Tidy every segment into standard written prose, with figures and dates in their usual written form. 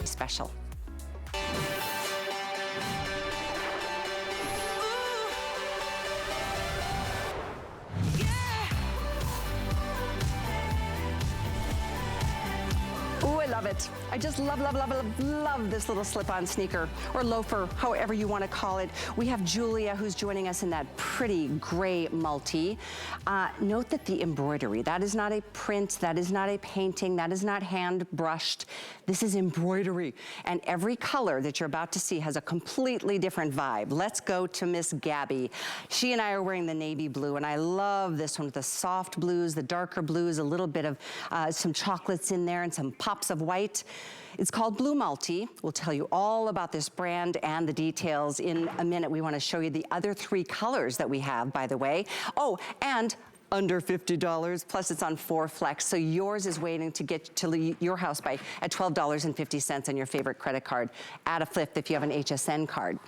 special. Ooh, I love it. I just love, love, love, love, love this little slip-on sneaker or loafer, however you want to call it. We have Julia who's joining us in that pretty gray multi. Note that the embroidery, that is not a print, that is not a painting, that is not hand brushed. This is embroidery. And every color that you're about to see has a completely different vibe. Let's go to Miss Gabby. She and I are wearing the navy blue, and I love this one with the soft blues, the darker blues, a little bit of some chocolates in there and some pops of white. It's called Blue Multi. We'll tell you all about this brand and the details in a minute. We want to show you the other 3 colors that we have, by the way. Oh, and under $50, plus it's on 4 flex. So yours is waiting to get to your house at $12.50 on your favorite credit card. Add a flip if you have an HSN card.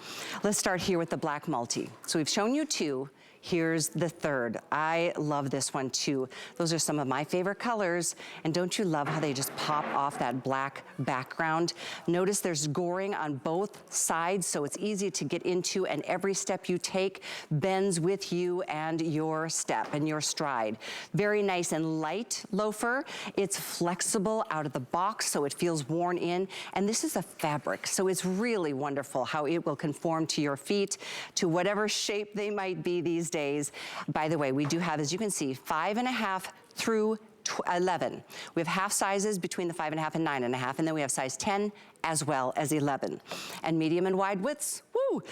Let's start here with the black multi. So we've shown you 2. Here's the 3rd. I love this one too. Those are some of my favorite colors. And don't you love how they just pop off that black background? Notice there's goring on both sides, so it's easy to get into, and every step you take bends with you and your step and your stride. Very nice and light loafer. It's flexible out of the box, so it feels worn in. And this is a fabric, so it's really wonderful how it will conform to your feet, to whatever shape they might be these days. By the way, we do have, as you can see, 5.5 through 11. We have half sizes between the 5.5 and 9.5, and then we have size 10 as well as 11. And medium and wide widths, woo!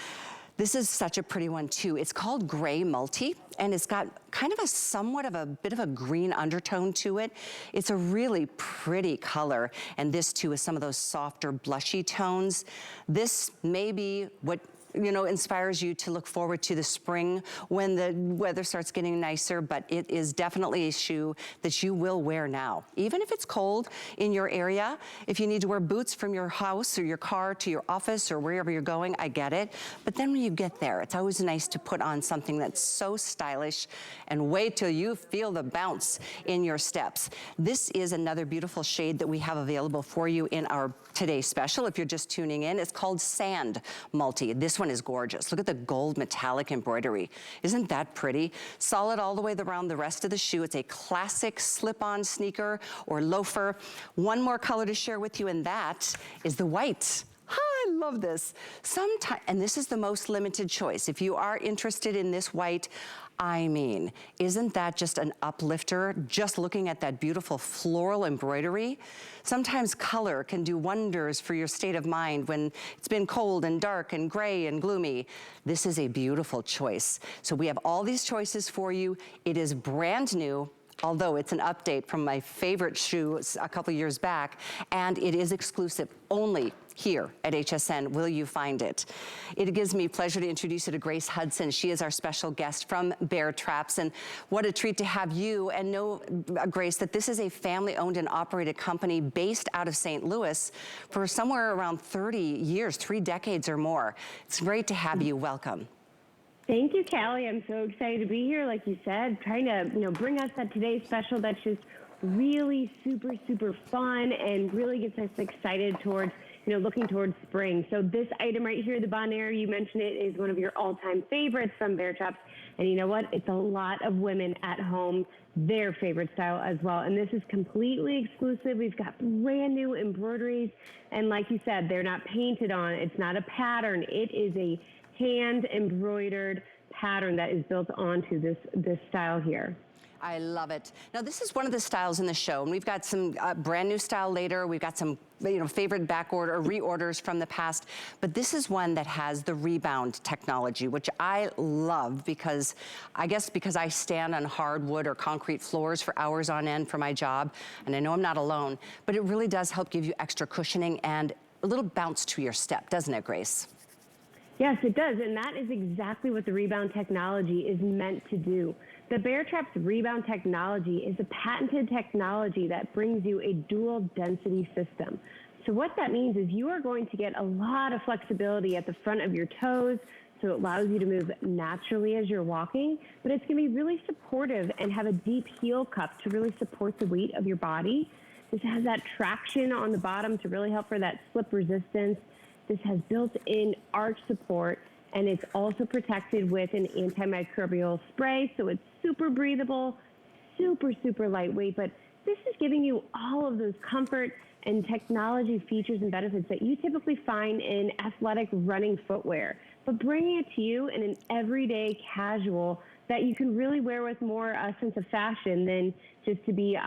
This is such a pretty one too. It's called Gray Multi, and it's got kind of a bit of a green undertone to it. It's a really pretty color, and this too is some of those softer blushy tones. This may be what inspires you to look forward to the spring when the weather starts getting nicer, but it is definitely a shoe that you will wear now. Even if it's cold in your area, if you need to wear boots from your house or your car to your office or wherever you're going, I get it. But then when you get there, it's always nice to put on something that's so stylish and wait till you feel the bounce in your steps. This is another beautiful shade that we have available for you in our today's special. If you're just tuning in, it's called Sand Multi. This one is gorgeous. Look at the gold metallic embroidery. Isn't that pretty? Solid all the way around the rest of the shoe. It's a classic slip-on sneaker or loafer. One more color to share with you, and that is the white. I love this. And this is the most limited choice. If you are interested in this white, I mean, isn't that just an uplifter? Just looking at that beautiful floral embroidery. Sometimes color can do wonders for your state of mind when it's been cold and dark and gray and gloomy. This is a beautiful choice. So we have all these choices for you. It is brand new, although it's an update from my favorite shoe a couple years back, and it is exclusive only here at HSN will you find it. It gives me pleasure to introduce you to Grace Hudson. She is our special guest from Baretraps, and what a treat to have you and know, Grace, that this is a family-owned and operated company based out of St. Louis for somewhere around 30 years, 3 decades or more. It's great to have you. Welcome. Thank you, Callie. I'm so excited to be here. Like you said, trying to bring us that today's special that's just really super, super fun and really gets us excited towards looking towards spring. So this item right here, the Bonaire, you mentioned it, is one of your all-time favorites from Baretraps. And you know what? It's a lot of women at home, their favorite style as well. And this is completely exclusive. We've got brand new embroideries. And like you said, they're not painted on. It's not a pattern. It is a hand embroidered pattern that is built onto this style here. I love it. Now this is one of the styles in the show, and we've got some brand new style later. We've got some favorite back order or reorders from the past, but this is one that has the Rebound technology, which I love because I stand on hardwood or concrete floors for hours on end for my job, and I know I'm not alone, but it really does help give you extra cushioning and a little bounce to your step, doesn't it, Grace? Yes, it does, and that is exactly what the Rebound technology is meant to do. The Baretraps Rebound technology is a patented technology that brings you a dual density system. So what that means is you are going to get a lot of flexibility at the front of your toes, so it allows you to move naturally as you're walking, but it's going to be really supportive and have a deep heel cup to really support the weight of your body. This has that traction on the bottom to really help for that slip resistance. This has built-in arch support, and it's also protected with an antimicrobial spray, so it's super breathable, super, super lightweight, but this is giving you all of those comfort and technology features and benefits that you typically find in athletic running footwear, but bringing it to you in an everyday casual that you can really wear with more sense of fashion than just to be,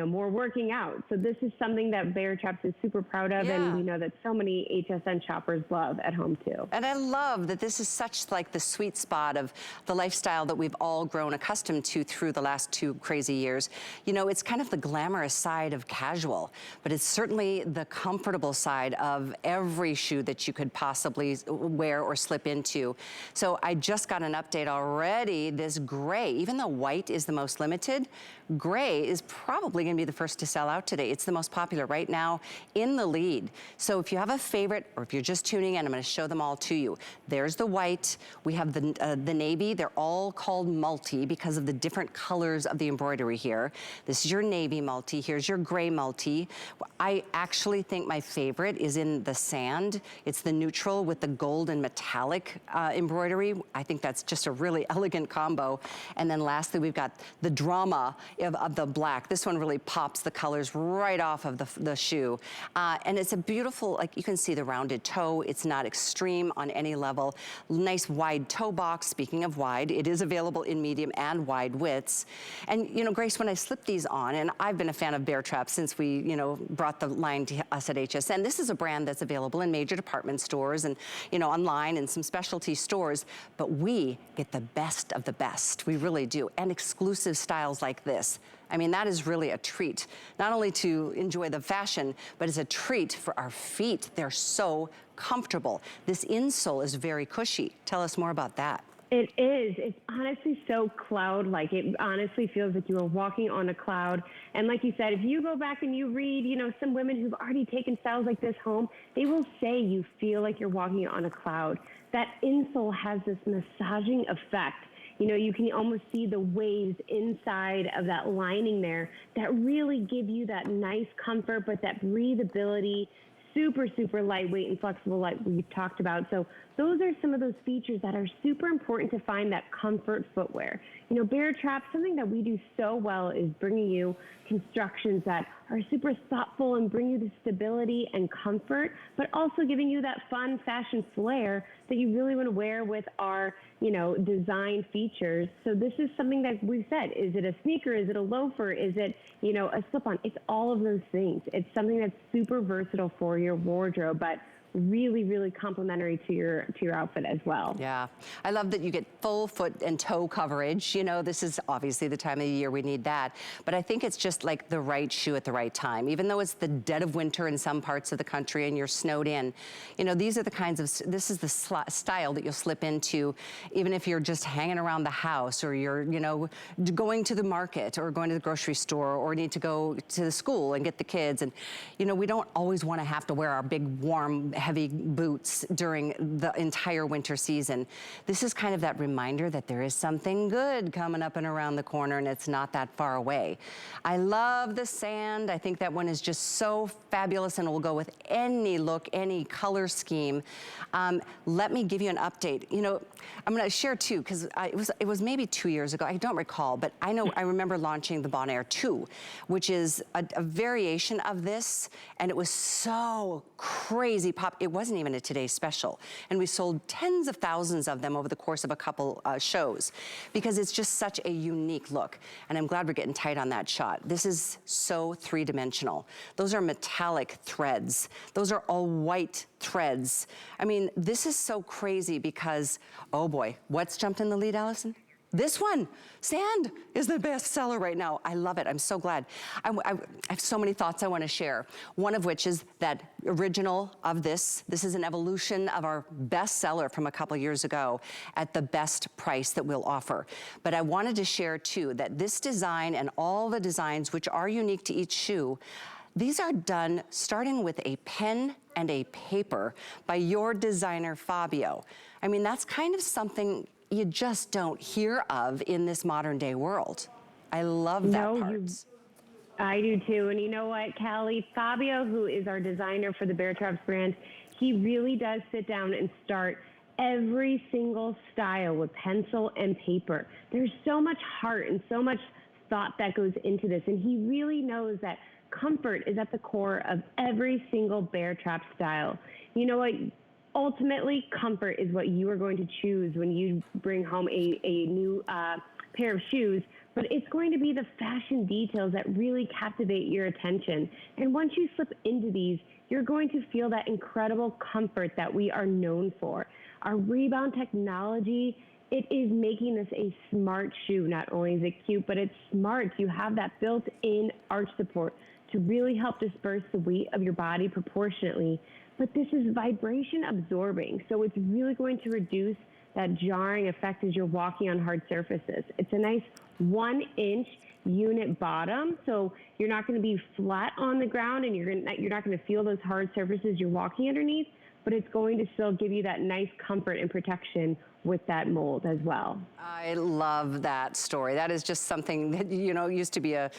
more working out. So this is something that Baretraps is super proud of, and we know that so many HSN shoppers love at home too. And I love that this is such like the sweet spot of the lifestyle that we've all grown accustomed to through the last 2 crazy years. You know, it's kind of the glamorous side of casual, but it's certainly the comfortable side of every shoe that you could possibly wear or slip into. So I just got an update already. This gray, even though white is the most limited, gray is probably gonna be the first to sell out today. It's the most popular right now, in the lead. So if you have a favorite, or if you're just tuning in, I'm gonna show them all to you. There's the white, we have the navy. They're all called multi because of the different colors of the embroidery here. This is your navy multi, here's your gray multi. I actually think my favorite is in the sand. It's the neutral with the gold and metallic embroidery. I think that's just a really elegant combo. And then lastly, we've got the drama of the black. This one really pops the colors right off of the shoe. And it's a beautiful, like you can see the rounded toe. It's not extreme on any level. Nice wide toe box. Speaking of wide, it is available in medium and wide widths. And you know, Grace, when I slip these on, and I've been a fan of Baretraps since we, brought the line to us at HSN. This is a brand that's available in major department stores and, online and some specialty stores, but we get the best of the best. We really do. And exclusive styles like this. I mean, that is really a treat, not only to enjoy the fashion, but it's a treat for our feet. They're so comfortable. This insole is very cushy. Tell us more about that. It is. It's honestly so cloud-like. It honestly feels like you are walking on a cloud. And like you said, if you go back and you read, some women who've already taken styles like this home, they will say you feel like you're walking on a cloud. That insole has this massaging effect. You can almost see the waves inside of that lining there that really give you that nice comfort, but that breathability, super, super lightweight and flexible like we've talked about. So those are some of those features that are super important to find that comfort footwear. Baretraps, something that we do so well is bringing you constructions that are super thoughtful and bring you the stability and comfort, but also giving you that fun fashion flair that you really want to wear with our, design features. So this is something that we've said, is it a sneaker? Is it a loafer? Is it, a slip-on? It's all of those things. It's something that's super versatile for your wardrobe, but really, really complimentary to your outfit as well. Yeah, I love that you get full foot and toe coverage. This is obviously the time of the year we need that, but I think it's just like the right shoe at the right time. Even though it's the dead of winter in some parts of the country and you're snowed in, these are the kinds of, this is the style that you'll slip into, even if you're just hanging around the house or you're, going to the market or going to the grocery store or need to go to the school and get the kids. And, we don't always want to have to wear our big warm heavy boots during the entire winter season. This is kind of that reminder that there is something good coming up and around the corner and it's not that far away. I love the sand. I think that one is just so fabulous and will go with any look, any color scheme. Let me give you an update. I'm gonna share too, because it was maybe 2 years ago, I don't recall, but I remember launching the Bonaire 2, which is a variation of this, and it was so crazy pop. It wasn't even a Today Special, and we sold tens of thousands of them over the course of a couple shows, because it's just such a unique look, and I'm glad we're getting tight on that shot. This is so three-dimensional. Those are metallic threads. Those are all white threads. I mean, this is so crazy because, oh boy, what's jumped in the lead, Allison? This one, sand, is the best seller right now. I love it, I'm so glad. I have so many thoughts I wanna share. One of which is that original of this. This is an evolution of our best seller from a couple years ago at the best price that we'll offer. But I wanted to share too, that this design and all the designs which are unique to each shoe, these are done starting with a pen and a paper by your designer, Fabio. I mean, that's kind of something you just don't hear of in this modern day world. I love that part. I do too. And you know what, Callie? Fabio, who is our designer for the Baretraps brand, he really does sit down and start every single style with pencil and paper. There's so much heart and so much thought that goes into this. And he really knows that comfort is at the core of every single Baretrap style. You know what? Ultimately, comfort is what you are going to choose when you bring home a new pair of shoes, but it's going to be the fashion details that really captivate your attention. And once you slip into these, you're going to feel that incredible comfort that we are known for. Our Rebound Technology, it is making this a smart shoe. Not only is it cute, but it's smart. You have that built-in arch support to really help disperse the weight of your body proportionately. But this is vibration absorbing, so it's really going to reduce that jarring effect as you're walking on hard surfaces. It's a nice 1-inch unit bottom, so you're not going to be flat on the ground, and you're not going to feel those hard surfaces you're walking underneath, but it's going to still give you that nice comfort and protection with that mold as well. I love that story. That is just something that, you know, used to be a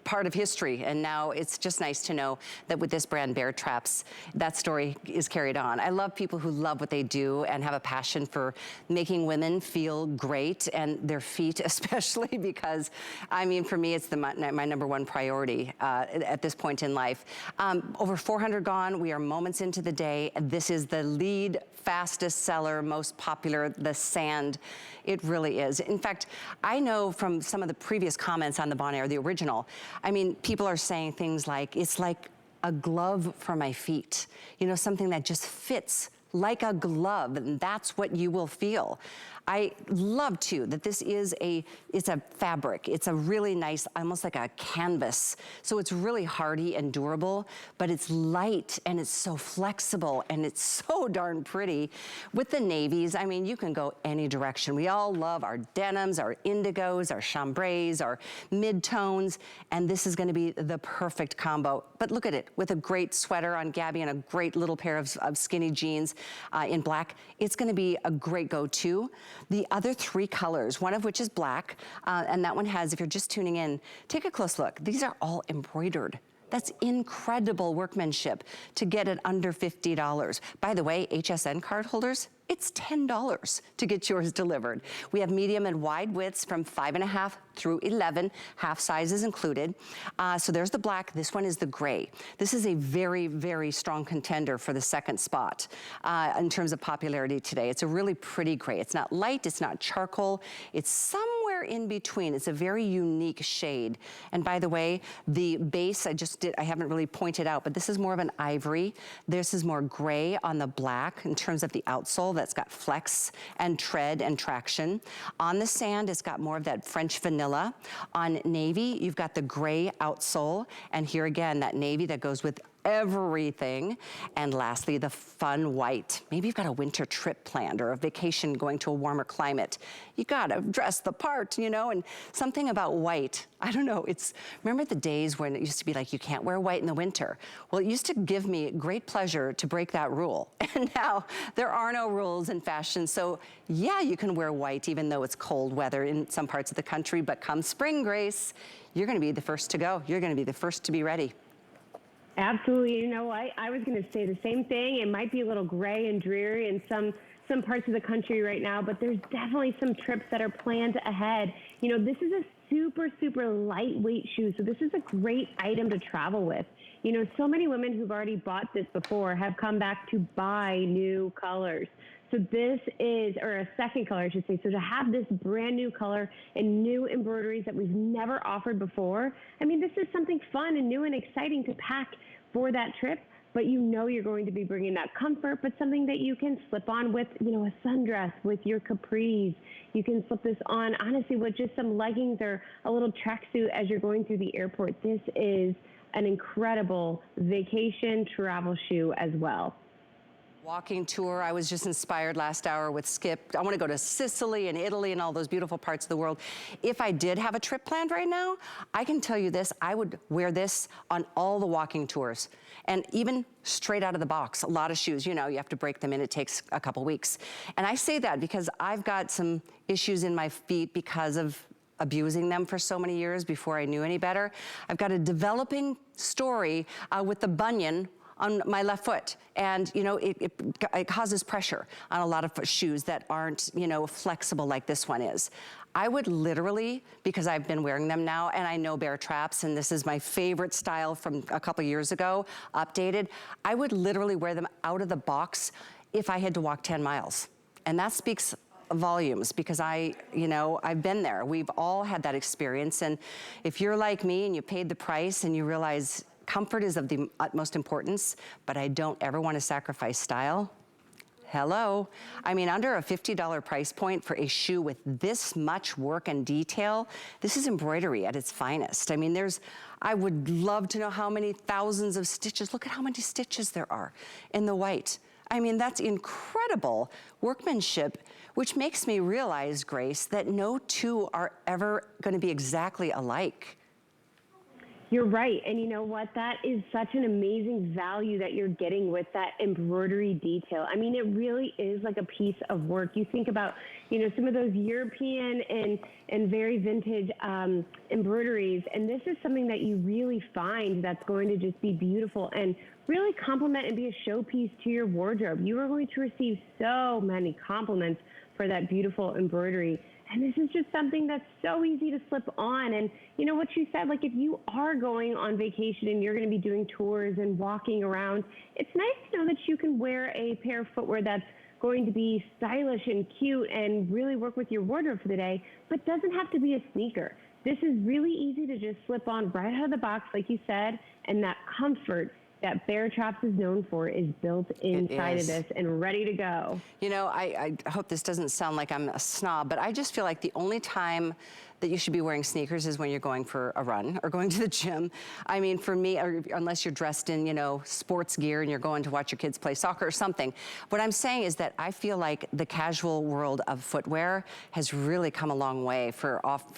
part of history, and now it's just nice to know that with this brand, Baretraps, that story is carried on. I love people who love what they do and have a passion for making women feel great, and their feet especially, because, I mean, for me, it's my number one priority at this point in life. Over 400 gone. We are moments into the day. This is the lead fastest seller, most popular, the sand. It really is. In fact, I know from some of the previous comments on the Bonaire, the original, I mean, people are saying things like, it's like a glove for my feet. You know, something that just fits like a glove, and that's what you will feel. I love too that this is it's a fabric. It's a really nice, almost like a canvas. So it's really hardy and durable, but it's light and it's so flexible and it's so darn pretty. With the navies, I mean, you can go any direction. We all love our denims, our indigos, our chambrays, our mid-tones, and this is gonna be the perfect combo. But look at it, with a great sweater on Gabby and a great little pair of skinny jeans in black, it's gonna be a great go-to. The other three colors, one of which is black, and that one has, if you're just tuning in, take a close look. These are all embroidered. That's incredible workmanship to get it under $50. By the way, HSN card holders, it's $10 to get yours delivered. We have medium and wide widths from 5.5 through 11, half sizes included. So there's the black, this one is the gray. This is a very, very strong contender for the second spot in terms of popularity today. It's a really pretty gray. It's not light, it's not charcoal, it's somewhere in between. It's a very unique shade. And by the way, the base, I haven't really pointed out, but this is more of an ivory. This is more gray on the black in terms of the outsole that's got flex and tread and traction. On the sand, it's got more of that French vanilla. On navy, you've got the gray outsole, and here again, that navy that goes with everything. And lastly, the fun white. Maybe you've got a winter trip planned or a vacation going to a warmer climate. You gotta dress the part, you know, and something about white, I don't know, remember the days when it used to be like, you can't wear white in the winter? Well, it used to give me great pleasure to break that rule. And now there are no rules in fashion. So yeah, you can wear white even though it's cold weather in some parts of the country, but come spring, Grace, you're gonna be the first to go. You're gonna be the first to be ready. Absolutely. You know, I was going to say the same thing. It might be a little gray and dreary in some parts of the country right now, but there's definitely some trips that are planned ahead. You know, this is a super, super lightweight shoe, so this is a great item to travel with. You know, so many women who've already bought this before have come back to buy new colors. So this is, or a second color, I should say. So to have this brand new color and new embroideries that we've never offered before, I mean, this is something fun and new and exciting to pack for that trip, but you know you're going to be bringing that comfort, but something that you can slip on with, you know, a sundress, with your capris. You can slip this on, honestly, with just some leggings or a little tracksuit as you're going through the airport. This is an incredible vacation travel shoe as well. Walking tour, I was just inspired last hour with Skip. I want to go to Sicily and Italy and all those beautiful parts of the world. If I did have a trip planned right now, I can tell you this, I would wear this on all the walking tours. And even straight out of the box, a lot of shoes, you know, you have to break them in, it takes a couple weeks. And I say that because I've got some issues in my feet because of abusing them for so many years before I knew any better. I've got a developing story with the bunion on my left foot. And, you know, it causes pressure on a lot of shoes that aren't, you know, flexible like this one is. I would literally, because I've been wearing them now, and I know Baretraps, and this is my favorite style from a couple years ago, updated, I would literally wear them out of the box if I had to walk 10 miles. And that speaks volumes, because you know, I've been there. We've all had that experience. And if you're like me and you paid the price and you realize comfort is of the utmost importance, but I don't ever want to sacrifice style. Hello. I mean, under a $50 price point for a shoe with this much work and detail, this is embroidery at its finest. I mean, I would love to know how many thousands of stitches. Look at how many stitches there are in the white. I mean, that's incredible workmanship, which makes me realize, Grace, that no two are ever going to be exactly alike. You're right. And you know what? That is such an amazing value that you're getting with that embroidery detail. I mean, it really is like a piece of work. You think about, you know, some of those European and very vintage embroideries, and this is something that you really find that's going to just be beautiful and really complement and be a showpiece to your wardrobe. You are going to receive so many compliments for that beautiful embroidery. And this is just something that's so easy to slip on. And you know what you said, like if you are going on vacation and you're going to be doing tours and walking around, it's nice to know that you can wear a pair of footwear that's going to be stylish and cute and really work with your wardrobe for the day, but doesn't have to be a sneaker. This is really easy to just slip on right out of the box, like you said, and that comfort that Baretraps is known for is built inside of this and ready to go. You know, I hope this doesn't sound like I'm a snob, but I just feel like the only time that you should be wearing sneakers is when you're going for a run or going to the gym. I mean, for me, or unless you're dressed in, you know, sports gear and you're going to watch your kids play soccer or something. What I'm saying is that I feel like the casual world of footwear has really come a long way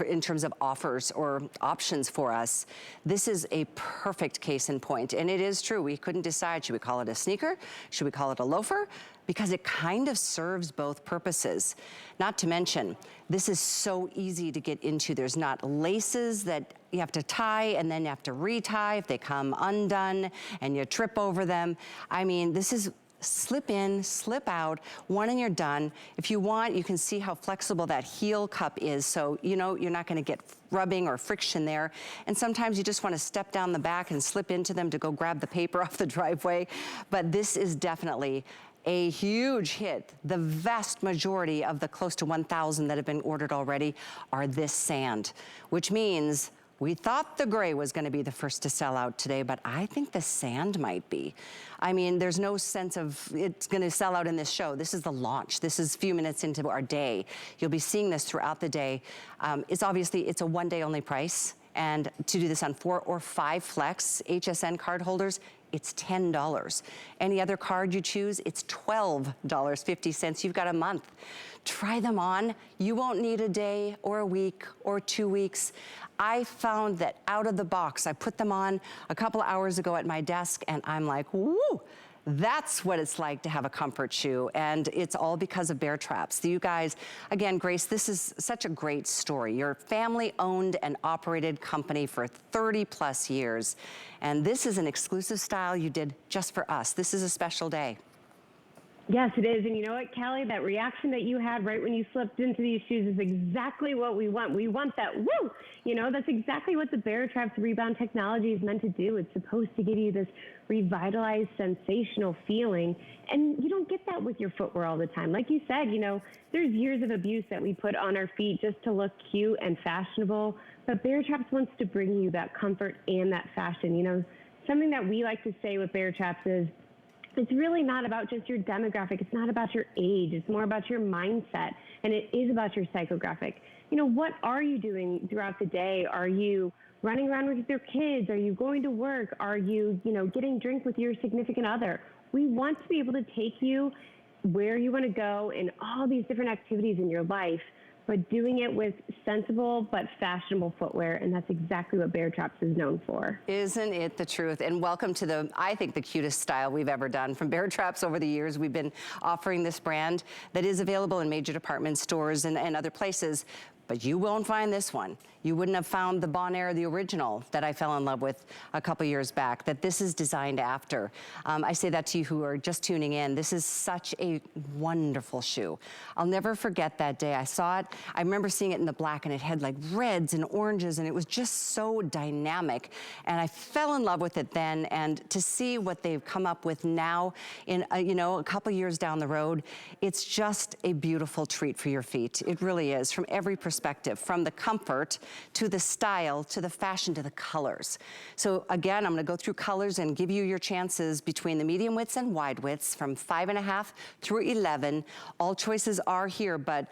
in terms of offers or options for us. This is a perfect case in point. And it is true, we couldn't decide, should we call it a sneaker? Should we call it a loafer? Because it kind of serves both purposes. Not to mention, this is so easy to get into. There's not laces that you have to tie and then you have to retie if they come undone and you trip over them. I mean, this is slip in, slip out, one and you're done. If you want, you can see how flexible that heel cup is, so you know you're not gonna get rubbing or friction there. And sometimes you just wanna step down the back and slip into them to go grab the paper off the driveway. But this is definitely a huge hit. The vast majority of the close to 1,000 that have been ordered already are this sand, which means we thought the gray was gonna be the first to sell out today, but I think the sand might be. I mean, there's no sense of it's gonna sell out in this show. This is the launch. This is a few minutes into our day. You'll be seeing this throughout the day. It's a one-day only price. And to do this on 4 or 5 Flex HSN card holders, it's $10. Any other card you choose, it's $12.50. You've got a month. Try them on. You won't need a day or a week or 2 weeks. I found that out of the box, I put them on a couple of hours ago at my desk and I'm like, woo! That's what it's like to have a comfort shoe, and it's all because of Baretraps. You guys, again, Grace, this is such a great story. You're a family-owned and operated company for 30 plus years, and this is an exclusive style you did just for us. This is a special day. Yes, it is. And you know what, Callie, that reaction that you had right when you slipped into these shoes is exactly what we want. We want that woo! You know, that's exactly what the Baretraps Rebound Technology is meant to do. It's supposed to give you this revitalized, sensational feeling. And you don't get that with your footwear all the time. Like you said, you know, there's years of abuse that we put on our feet just to look cute and fashionable. But Baretraps wants to bring you that comfort and that fashion. You know, something that we like to say with Baretraps is, it's really not about just your demographic. It's not about your age. It's more about your mindset, and it is about your psychographic. You know, what are you doing throughout the day? Are you running around with your kids? Are you going to work? Are you, getting drinks with your significant other? We want to be able to take you where you want to go in all these different activities in your life, but doing it with sensible but fashionable footwear, and that's exactly what Baretraps is known for. Isn't it the truth? And welcome to I think the cutest style we've ever done. From Baretraps over the years, we've been offering this brand that is available in major department stores and other places. but you won't find this one. You wouldn't have found the Bonaire, the original, that I fell in love with a couple years back, that this is designed after. I say that to you who are just tuning in. This is such a wonderful shoe. I'll never forget that day. I saw it, I remember seeing it in the black, and it had like reds and oranges, and it was just so dynamic. And I fell in love with it then, and to see what they've come up with now in, you know, a couple years down the road, it's just a beautiful treat for your feet. It really is, from every perspective, from the comfort to the style, to the fashion, to the colors. So again, I'm gonna go through colors and give you your chances between the medium widths and wide widths from 5.5 through 11. All choices are here, but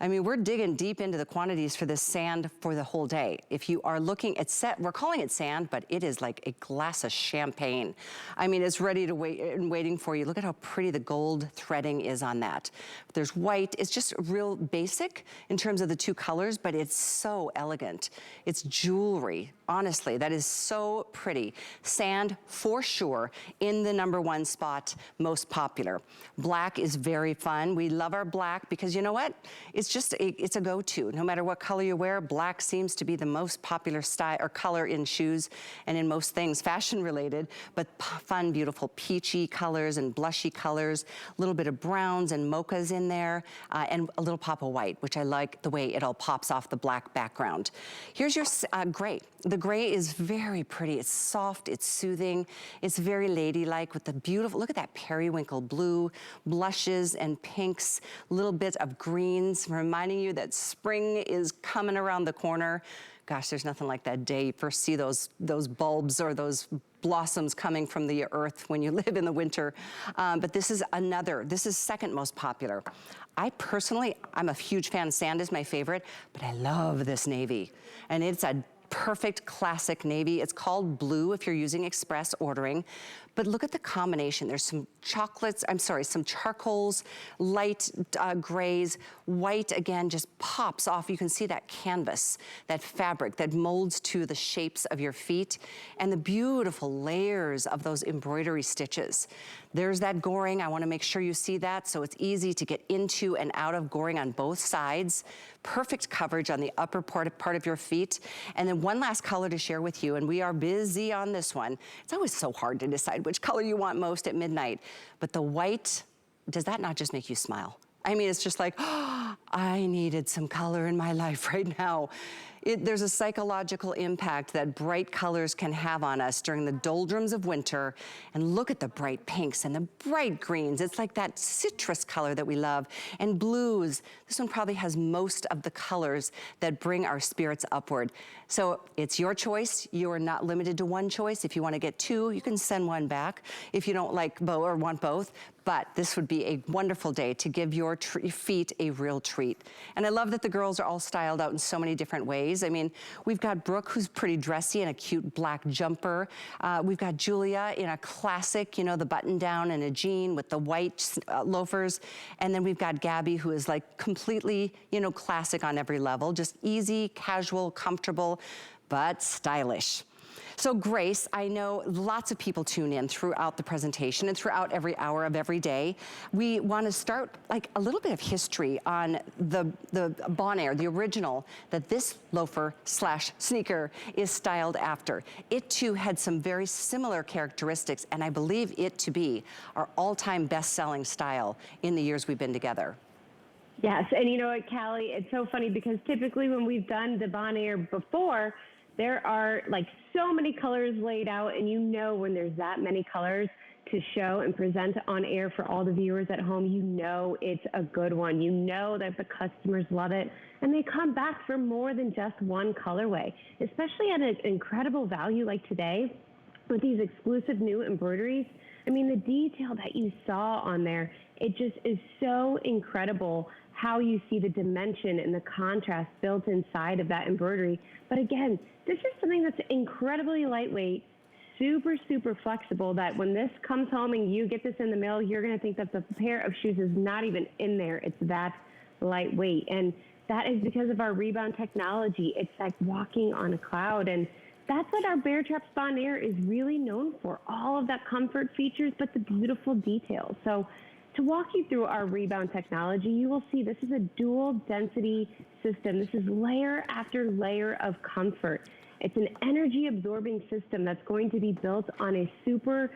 I mean, we're digging deep into the quantities for this sand for the whole day. If you are looking at we're calling it sand, but it is like a glass of champagne. I mean, it's ready to wait and waiting for you. Look at how pretty the gold threading is on that. There's white. It's just real basic in terms of the two colors, but it's so elegant. It's jewelry. Honestly, that is so pretty. Sand, for sure, in the #1 spot, most popular. Black is very fun. We love our black because you know what? It's a go-to. No matter what color you wear, black seems to be the most popular style or color in shoes and in most things fashion related, but fun, beautiful peachy colors and blushy colors, a little bit of browns and mochas in there, and a little pop of white, which I like the way it all pops off the black background. Here's your gray. The gray is very pretty. It's soft, it's soothing, it's very ladylike with the beautiful, look at that periwinkle blue, blushes and pinks, little bit of greens, reminding you that spring is coming around the corner. Gosh, there's nothing like that day you first see those bulbs or those blossoms coming from the earth when you live in the winter. But this is second most popular. I personally, I'm a huge fan. Sand is my favorite, but I love this navy. And it's a perfect classic navy. It's called blue if you're using express ordering. But look at the combination. There's some some charcoals, light grays, white again just pops off. You can see that canvas, that fabric that molds to the shapes of your feet, and the beautiful layers of those embroidery stitches. There's that goring. I want to make sure you see that, so it's easy to get into and out of goring on both sides. Perfect coverage on the upper part of your feet. And then one last color to share with you, and we are busy on this one. It's always so hard to decide which color you want most at midnight. But the white, does that not just make you smile? I mean, it's just like, oh, I needed some color in my life right now. There's a psychological impact that bright colors can have on us during the doldrums of winter. And look at the bright pinks and the bright greens. It's like that citrus color that we love. And blues. This one probably has most of the colors that bring our spirits upward. So it's your choice. You are not limited to one choice. If you want to get two, you can send one back. If you don't like both or want both. But this would be a wonderful day to give your feet a real treat. And I love that the girls are all styled out in so many different ways. I mean, we've got Brooke, who's pretty dressy in a cute black jumper. We've got Julia in a classic, you know, the button down and a jean with the white loafers. And then we've got Gabby, who is like completely, you know, classic on every level. Just easy, casual, comfortable, but stylish. So Grace, I know lots of people tune in throughout the presentation and throughout every hour of every day. We want to start like a little bit of history on the Bonaire, the original that this loafer slash sneaker is styled after. It too had some very similar characteristics, and I believe it to be our all-time best-selling style in the years we've been together. Yes, and you know what, Callie, it's so funny because typically when we've done the Bonaire before, there are like so many colors laid out, and you know when there's that many colors to show and present on air for all the viewers at home, you know it's a good one. You know that the customers love it, and they come back for more than just one colorway, especially at an incredible value like today with these exclusive new embroideries. I mean, the detail that you saw on there, it just is so incredible how you see the dimension and the contrast built inside of that embroidery. But again, this is something that's incredibly lightweight, super, super flexible, that when this comes home and you get this in the mail, you're gonna think that the pair of shoes is not even in there. It's that lightweight. And that is because of our Rebound technology. It's like walking on a cloud. And that's what our Baretraps Bonaire is really known for. All of that comfort features, but the beautiful details. So to walk you through our Rebound technology, you will see this is a dual density system. This is layer after layer of comfort. It's an energy absorbing system that's going to be built on a super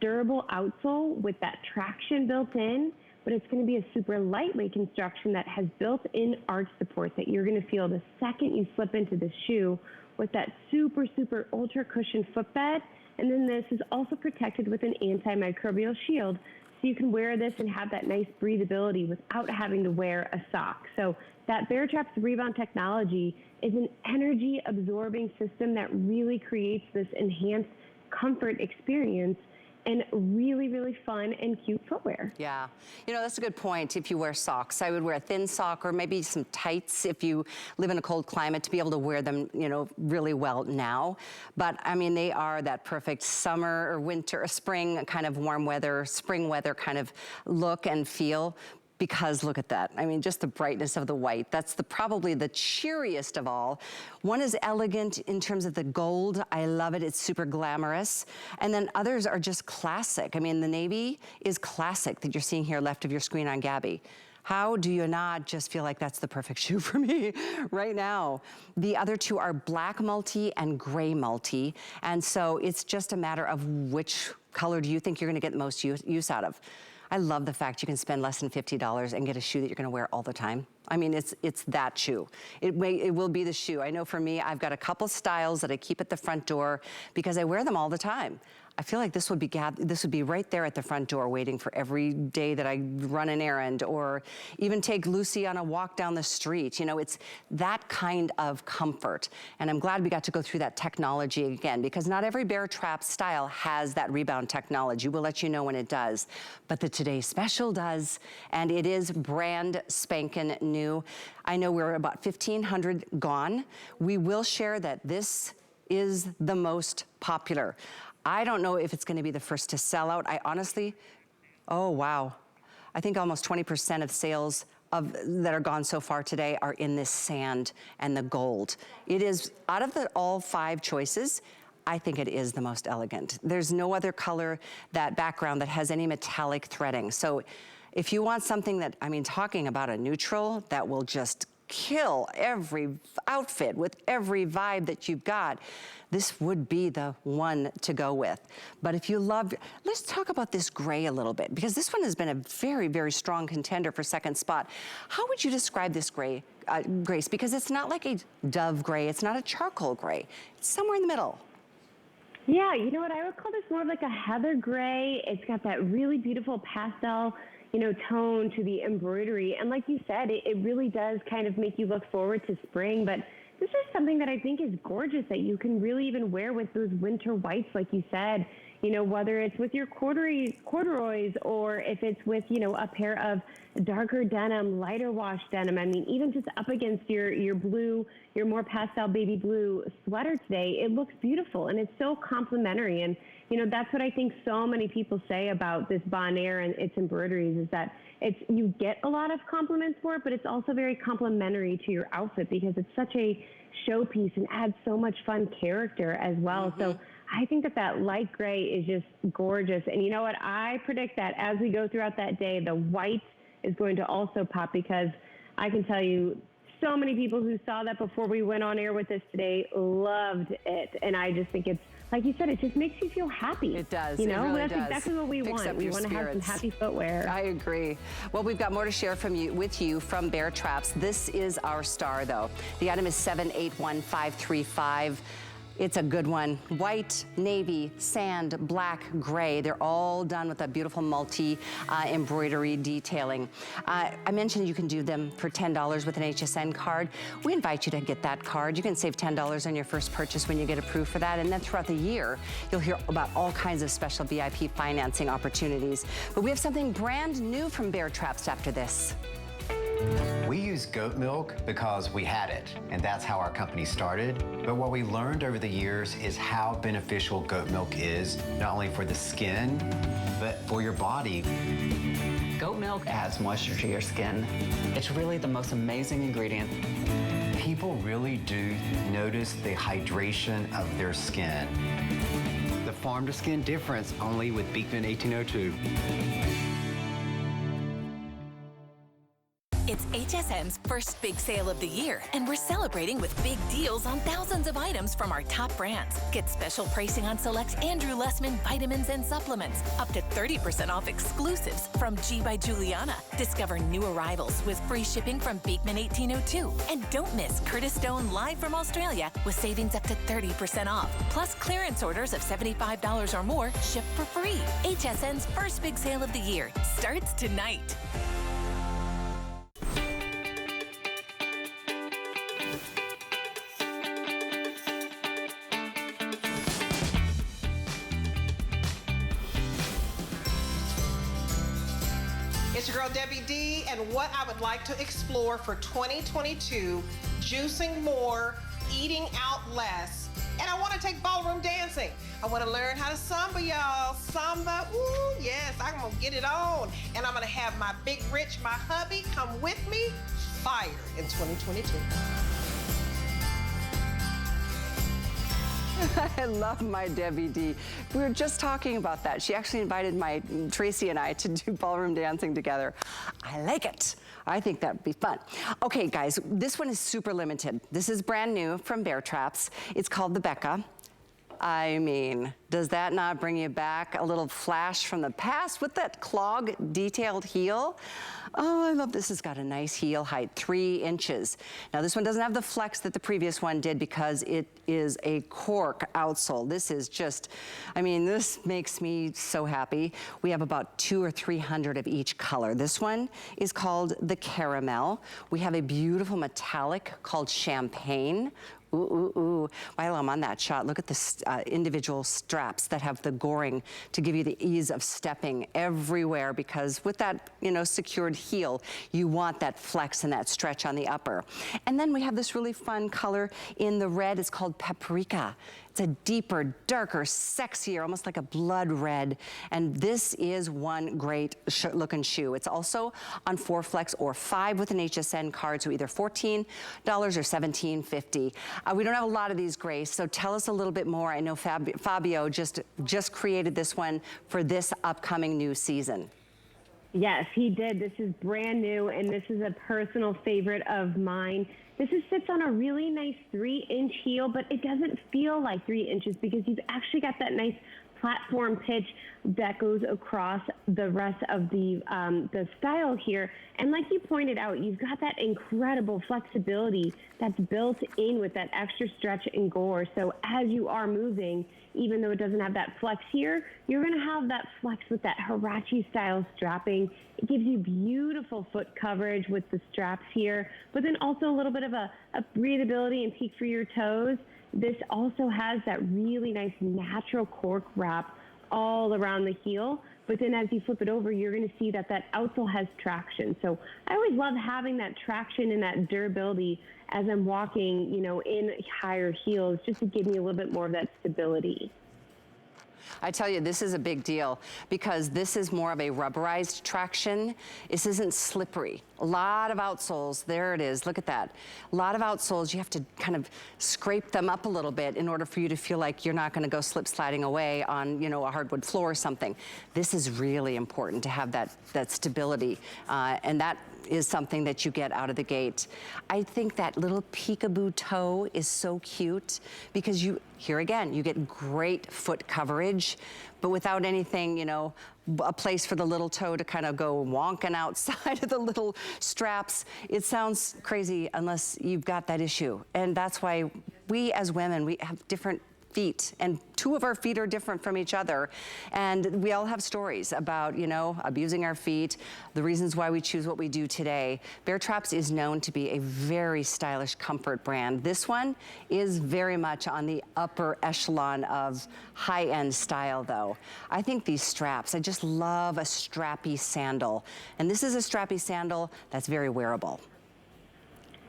durable outsole with that traction built in, but it's going to be a super lightweight construction that has built-in arch support that you're going to feel the second you slip into the shoe with that super, super ultra cushioned footbed. And then this is also protected with an antimicrobial shield. So you can wear this and have that nice breathability without having to wear a sock. So that Baretraps Rebound technology is an energy absorbing system that really creates this enhanced comfort experience and really, really fun and cute footwear. Yeah, you know, that's a good point. If you wear socks, I would wear a thin sock or maybe some tights if you live in a cold climate to be able to wear them, you know, really well now. But I mean, they are that perfect summer or winter or spring kind of warm weather, spring weather kind of look and feel. Because look at that. I mean, just the brightness of the white. That's probably the cheeriest of all. One is elegant in terms of the gold. I love it. It's super glamorous. And then others are just classic. I mean, the navy is classic that you're seeing here left of your screen on Gabby. How do you not just feel like that's the perfect shoe for me right now? The other two are black multi and gray multi. And so it's just a matter of which color do you think you're gonna get the most use out of. I love the fact you can spend less than $50 and get a shoe that you're gonna wear all the time. I mean, it's that shoe. It will be the shoe. I know for me, I've got a couple styles that I keep at the front door because I wear them all the time. I feel like this would be right there at the front door waiting for every day that I run an errand or even take Lucy on a walk down the street. You know, it's that kind of comfort. And I'm glad we got to go through that technology again because not every Baretraps style has that Rebound technology. We'll let you know when it does. But the Today Special does, and it is brand spanking new. I know we're about 1,500 gone. We will share that this is the most popular. I don't know if it's gonna be the first to sell out. I honestly, oh wow. I think almost 20% of sales that are gone so far today are in this sand and the gold. It is, out of all 5 choices, I think it is the most elegant. There's no other color, that background that has any metallic threading. So if you want something that, I mean, talking about a neutral that will just kill every outfit with every vibe that you've got, this would be the one to go with. But if you love, let's talk about this gray a little bit because this one has been a very, very strong contender for second spot. How would you describe this gray, Grace? Because it's not like a dove gray, it's not a charcoal gray. It's somewhere in the middle. Yeah, you know what, I would call this more of like a heather gray. It's got that really beautiful pastel, you know, tone to the embroidery. And like you said, it really does kind of make you look forward to spring. But this is something that I think is gorgeous that you can really even wear with those winter whites, like you said, you know, whether it's with your corduroys or if it's with, you know, a pair of darker denim, lighter wash denim. I mean, even just up against your blue, your more pastel baby blue sweater today, it looks beautiful and it's so complimentary. And you know, that's what I think so many people say about this Bonaire and its embroideries is that you get a lot of compliments for it, but it's also very complimentary to your outfit because it's such a showpiece and adds so much fun character as well. Mm-hmm. So I think that light gray is just gorgeous. And you know what? I predict that as we go throughout that day, the white is going to also pop because I can tell you so many people who saw that before we went on air with this today loved it. And I just think it's, like you said, it just makes you feel happy. It does. You know, it really that's does. Exactly what we want. We want to have some happy footwear. I agree. Well, we've got more to share with you from Baretraps. This is our star, though. The item is 781535. It's a good one. White, navy, sand, black, gray. They're all done with that beautiful multi embroidery detailing. I mentioned you can do them for $10 with an HSN card. We invite you to get that card. You can save $10 on your first purchase when you get approved for that. And then throughout the year, you'll hear about all kinds of special VIP financing opportunities. But we have something brand new from Baretraps after this. We use goat milk because we had it, and that's how our company started. But what we learned over the years is how beneficial goat milk is, not only for the skin, but for your body. Goat milk adds moisture to your skin. It's really the most amazing ingredient. People really do notice the hydration of their skin. The farm-to-skin difference only with Beekman 1802. It's HSN's first big sale of the year, and we're celebrating with big deals on thousands of items from our top brands. Get special pricing on select Andrew Lessman vitamins and supplements, up to 30% off exclusives from G by Juliana. Discover new arrivals with free shipping from Beekman 1802. And don't miss Curtis Stone live from Australia with savings up to 30% off. Plus clearance orders of $75 or more shipped for free. HSN's first big sale of the year starts tonight. It's your girl Debbie D, and what I would like to explore for 2022, juicing more, eating out less, and I want to take ballroom dancing. I want to learn how to samba, y'all. Samba, ooh, yes, I'm going to get it on. And I'm going to have my big rich, my hubby, come with me, fire in 2022. I love my Debbie D. We were just talking about that. She actually invited Tracy and I to do ballroom dancing together. I like it. I think that'd be fun. Okay, guys, this one is super limited. This is brand new from Baretraps. It's called the Becca. I mean, does that not bring you back a little flash from the past with that clog detailed heel? Oh, I love this. It's got a nice heel height, 3 inches. Now this one doesn't have the flex that the previous one did because it is a cork outsole. This is just, I mean, this makes me so happy. We have about 200 or 300 of each color. This one is called the Caramel. We have a beautiful metallic called Champagne. Ooh, ooh, ooh. While I'm on that shot, look at the individual straps that have the goring to give you the ease of stepping everywhere, because with that, you know, secured heel, you want that flex and that stretch on the upper. And then we have this really fun color in the red. It's called Paprika. It's a deeper, darker, sexier, almost like a blood red. And this is one great looking shoe. It's also on 4 flex or 5 with an HSN card, so either $14 or $17.50. We don't have a lot of these, Grace, so tell us a little bit more. I know Fabio just created this one for this upcoming new season. Yes, he did. This is brand new, and this is a personal favorite of mine. This sits on a really nice 3-inch heel, but it doesn't feel like 3 inches because you've actually got that nice platform pitch that goes across the rest of the style here. And like you pointed out, you've got that incredible flexibility that's built in with that extra stretch and gore. So as you are moving, even though it doesn't have that flex here, you're going to have that flex with that Huarache style strapping. It gives you beautiful foot coverage with the straps here, but then also a little bit of a breathability and peak for your toes. This also has that really nice natural cork wrap all around the heel, but then as you flip it over, you're going to see that outsole has traction. So I always love having that traction and that durability as I'm walking, you know, in higher heels, just to give me a little bit more of that stability. I tell you, this is a big deal because this is more of a rubberized traction. This isn't slippery. A lot of outsoles, there it is, look at that. A lot of outsoles, you have to kind of scrape them up a little bit in order for you to feel like you're not gonna go slip sliding away on, you know, a hardwood floor or something. This is really important to have that stability, and that is something that you get out of the gate. I think that little peekaboo toe is so cute because here again, you get great foot coverage, but without anything, you know, a place for the little toe to kind of go wonking outside of the little straps. It sounds crazy unless you've got that issue. And that's why we as women, we have different feet, and 2 of our feet are different from each other, and we all have stories about, you know, abusing our feet, the reasons why we choose what we do today. Baretraps is known to be a very stylish comfort brand. This one is very much on the upper echelon of high-end style, though. I think these straps, I just love a strappy sandal, and this is a strappy sandal that's very wearable.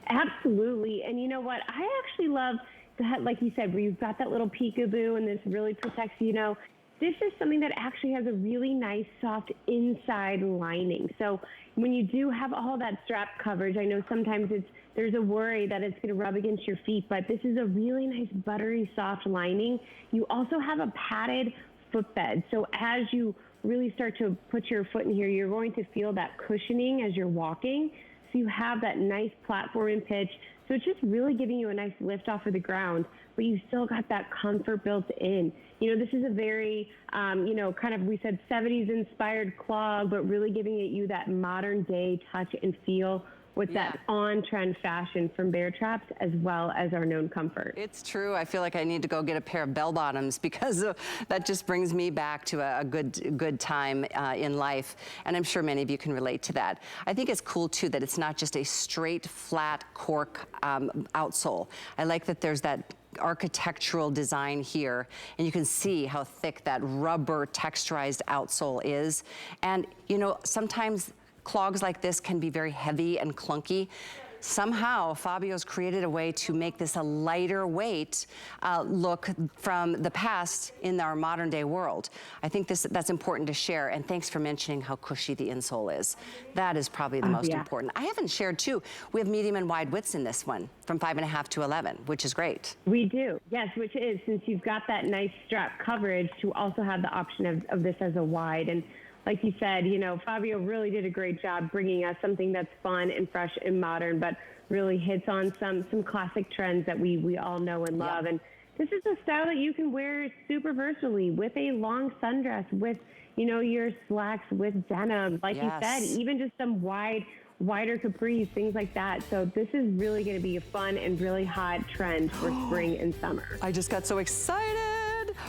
Absolutely, and you know what? I actually love that, like you said, where you've got that little peekaboo and this really protects, you know, this is something that actually has a really nice soft inside lining. So when you do have all that strap coverage, I know sometimes there's a worry that it's going to rub against your feet, but this is a really nice buttery soft lining. You also have a padded footbed. So as you really start to put your foot in here, you're going to feel that cushioning as you're walking. So you have that nice platform pitch. So it's just really giving you a nice lift off of the ground, but you still got that comfort built in. You know, this is a very, you know, kind of, we said 70s inspired clog, but really giving it you that modern day touch and feel with that on-trend fashion from Baretraps, as well as our known comfort. It's true. I feel like I need to go get a pair of bell bottoms because that just brings me back to a good time in life. And I'm sure many of you can relate to that. I think it's cool too that it's not just a straight flat cork outsole. I like that there's that architectural design here, and you can see how thick that rubber texturized outsole is. And you know, sometimes clogs like this can be very heavy and clunky. Somehow, Fabio's created a way to make this a lighter weight look from the past in our modern day world. I think that's important to share, and thanks for mentioning how cushy the insole is. That is probably the most important. I haven't shared too, we have medium and wide widths in this one, from 5.5 to 11, which is great. We do, yes, which is, since you've got that nice strap coverage, to also have the option of this as a wide. And like you said, you know, Fabio really did a great job bringing us something that's fun and fresh and modern, but really hits on some classic trends that we all know and love. And this is a style that you can wear super versatily with a long sundress, with, you know, your slacks, with denim, like you said, even just some wider capris, things like that. So this is really going to be a fun and really hot trend for spring and summer. I just got so excited.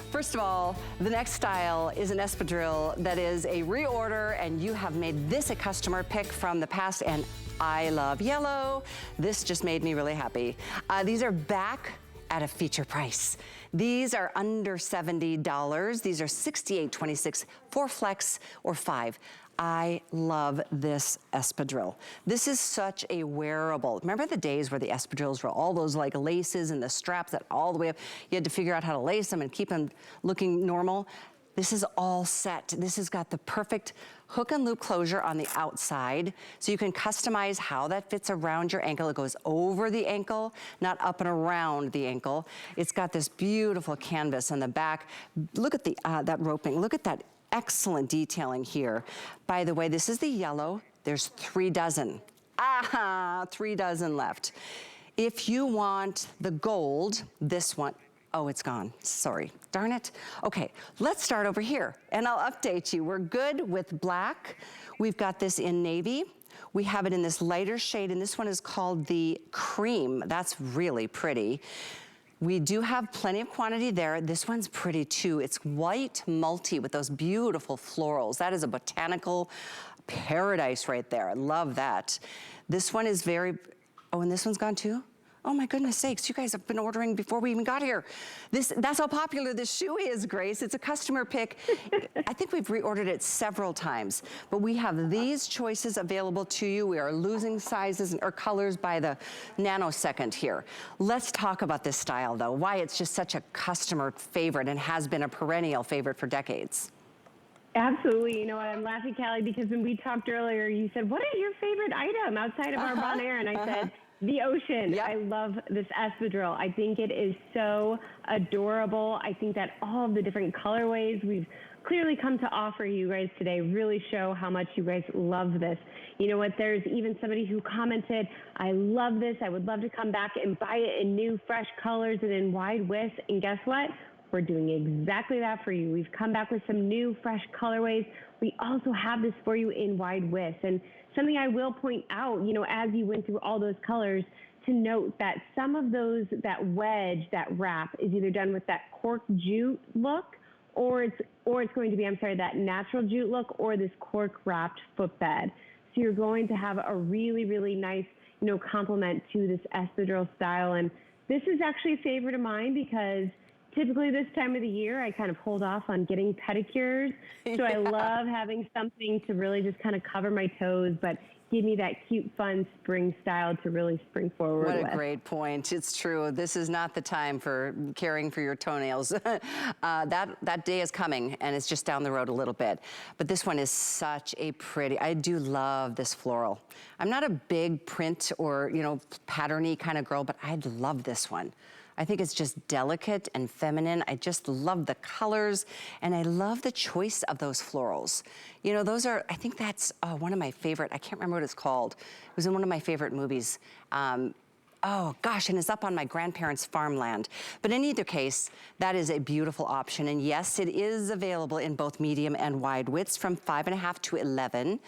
First of all, the next style is an espadrille that is a reorder, and you have made this a customer pick from the past, and I love yellow. This just made me really happy. These are back at a feature price. These are under $70. These are $68.26 for flex or 5. I love this espadrille. This is such a wearable. Remember the days where the espadrilles were all those like laces and the straps that all the way up, you had to figure out how to lace them and keep them looking normal? This is all set. This has got the perfect hook and loop closure on the outside, so you can customize how that fits around your ankle. It goes over the ankle, not up and around the ankle. It's got this beautiful canvas on the back. Look at the that roping. Look at that excellent detailing here. By the way, this is the yellow. There's 3 dozen. 3 dozen left. If you want the gold, this one, oh, it's gone. Sorry. Darn it. Okay, let's start over here, and I'll update you. We're good with black. We've got this in navy. We have it in this lighter shade, and this one is called the cream. That's really pretty. We do have plenty of quantity there. This one's pretty too. It's white multi with those beautiful florals. That is a botanical paradise right there. I love that. This one is very, oh, and this one's gone too? Oh my goodness sakes, you guys have been ordering before we even got here. That's how popular this shoe is, Grace. It's a customer pick. I think we've reordered it several times, but we have these choices available to you. We are losing sizes or colors by the nanosecond here. Let's talk about this style though, why it's just such a customer favorite and has been a perennial favorite for decades. Absolutely. You know, I'm laughing, Callie, because when we talked earlier, you said, what is your favorite item outside of our Bonaire? And I said, the ocean. Yep. I love this espadrille. I think it is so adorable. I think that all of the different colorways we've clearly come to offer you guys today really show how much you guys love this. You know what? There's even somebody who commented, I love this. I would love to come back and buy it in new, fresh colors and in wide widths. And guess what? We're doing exactly that for you. We've come back with some new, fresh colorways. We also have this for you in wide widths. And something I will point out, you know, as you went through all those colors, to note that some of those, that wedge, that wrap is either done with that cork jute look, or it's going to be, that natural jute look, or this cork wrapped footbed. So you're going to have a really, really nice, you know, complement to this espadrille style. And this is actually a favorite of mine because typically this time of the year, I kind of hold off on getting pedicures. So I love having something to really just kind of cover my toes, but give me that cute, fun spring style to really spring forward with. What a great point. It's true. This is not the time for caring for your toenails. That day is coming, and it's just down the road a little bit. But this one is such a pretty, I do love this floral. I'm not a big print or, you know, patterny kind of girl, but I love this one. I think it's just delicate and feminine. I just love the colors, and I love the choice of those florals. You know, those are, I think that's one of my favorite, I can't remember what it's called. It was in one of my favorite movies. Oh gosh, and it's up on my grandparents' farmland. But in either case, that is a beautiful option. And yes, it is available in both medium and wide widths from 5.5 to 11.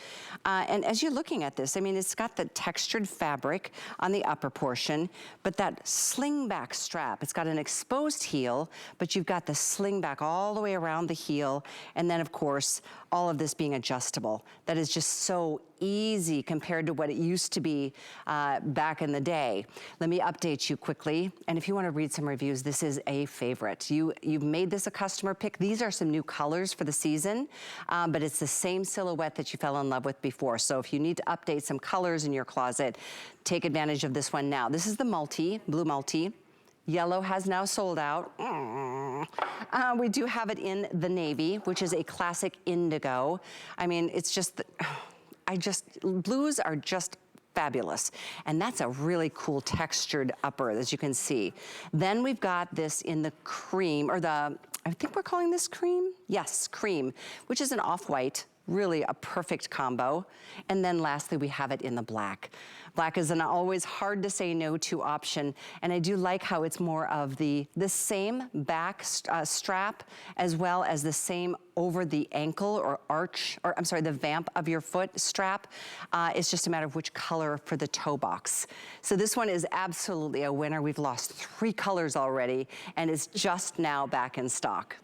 And as you're looking at this, I mean, it's got the textured fabric on the upper portion, but that sling back strap, it's got an exposed heel, but you've got the sling back all the way around the heel. And then of course, all of this being adjustable. That is just so easy compared to what it used to be back in the day. Let me update you quickly. And if you want to read some reviews, this is a favorite. You've made this a customer pick. These are some new colors for the season, but it's the same silhouette that you fell in love with before. So if you need to update some colors in your closet, take advantage of this one now. This is the multi, blue multi. Yellow has now sold out. We do have it in the navy, which is a classic indigo. I mean, it's just, blues are just fabulous. And that's a really cool textured upper, as you can see. Then we've got this in the cream, or I think we're calling this cream? Yes, cream, which is an off-white, really a perfect combo. And then lastly, we have it in the black. Black is an always hard to say no to option. And I do like how it's more of the same back strap, as well as the same over the ankle or arch, or I'm sorry, the vamp of your foot strap. It's just a matter of which color for the toe box. So this one is absolutely a winner. We've lost 3 colors already, and it's just now back in stock.